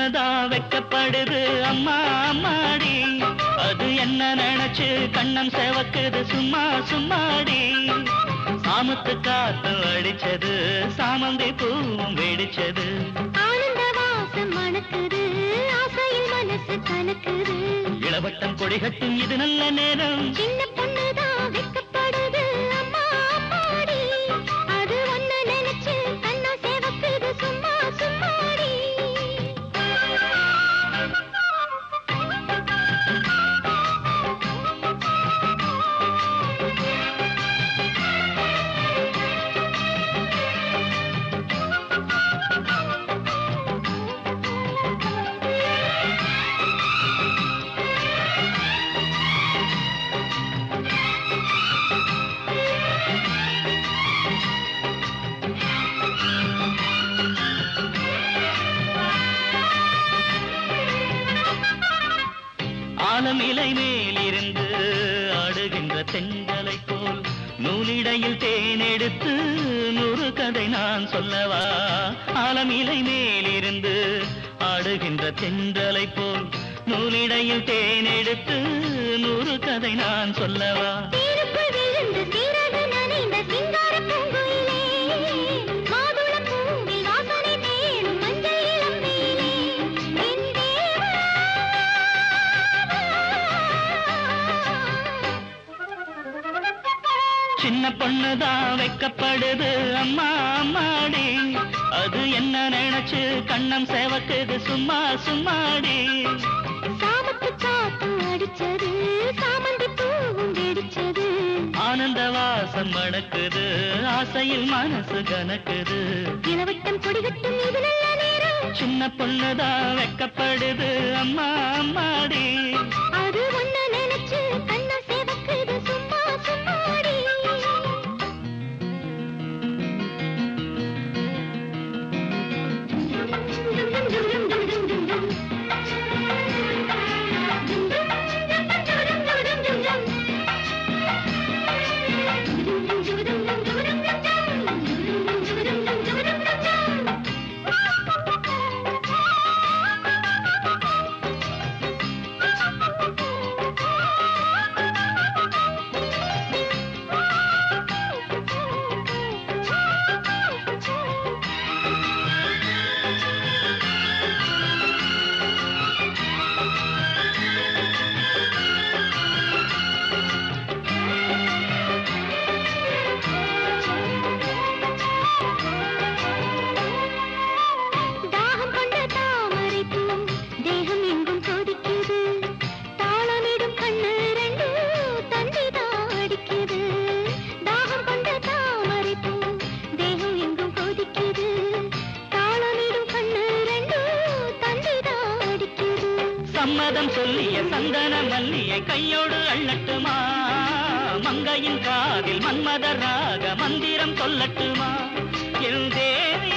பொண்ணுதான் வெக்கப்படுது அம்மா அம்மாடி, அது என்ன நினைச்சு கண்ணம் செவக்குது சும்மா சும்மாடி. சாமத்து காத்து அடிச்சது, சாமந்தி பூவும் வெடிச்சது, ஆனந்த வாசம் மணக்குது, ஆசையில் மனசு கலக்குது. இளவட்டம் கொடிகட்டும் இது நல்ல நேரம். சின்ன பொண்ணுதான் வெக்கப்படுது அம்மா அம்மாடி, அது ஒன்ன நினைச்சு கண்ணா சேவக்குது சும்மா சும்மாடி. ஆலம் இலை மேலிருந்து ஆடுகின்ற தென்றலை போல், நூலிடையில் தேனெடுத்து 100 கதை நான் சொல்லவா. ஆலம் இலை மேலிருந்து ஆடுகின்ற தென்றலை போல், நூலிடையில் தேனெடுத்து 100 கதை நான் சொல்லவா. தேருக்குள் விழுந்து சீரக நனைந்த சிங்கார பூங்குயிலே, மாதுளம் பூவில் வாசனை தேடும் மஞ்சள் இளம் வேலே, என் தேவா. சின்ன பொண்ணுதான் வெக்கப்படுது அம்மா அம்மாடி, அது என்ன நினைச்சு கண்ணம் செவக்குது சும்மா சும்மாடி. சாமத்து காத்து அடிச்சது, சாமந்தி பூவும் வெடிச்சது, ஆனந்த வாசம் மணக்குது, ஆசையில் மனசு கனக்குது. இளவட்டம் கொடிகட்டும் இது நல்ல நேரம். சின்ன பொண்ணுதான் வெக்கப்படுது அம்மா அம்மாடி, அது ஒன்ன நினைச்சு கண்ணா சேவக்குது சும்மா சும்மாடி. சம்மதம் சொல்லிய சந்தன மல்லியை கையோடு அள்ளட்டுமா, மங்கையின் காதில் மன்மத ராக மந்திரம் சொல்லட்டுமா. என் தேவி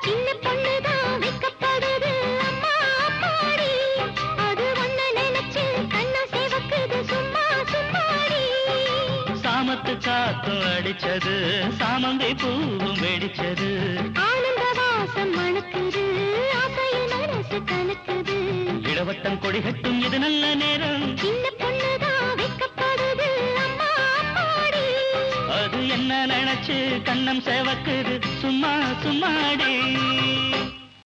சின்ன பொண்ணுதான் வெக்கப்படுது அம்மா அம்மாடி, அது ஒன்ன நினைச்சு கண்ணா சேவக்குது சும்மா சும்மாடி. சாமத்து காத்து அடிச்சது, சாமந்தி பூவும் வெடிச்சது, ஆனந்த வாசம் மணக்குது, ஆசையில் மனசு கலக்குது. இளவட்டம் கொடிகட்டும் இது நல்ல நேரம். சின்ன பொண்ணுதான் வெக்கப்படுது அம்மா அம்மாடி, அது என்ன நினைச்சு கண்ணம் செவக்குது சும்மா சும்மாடி.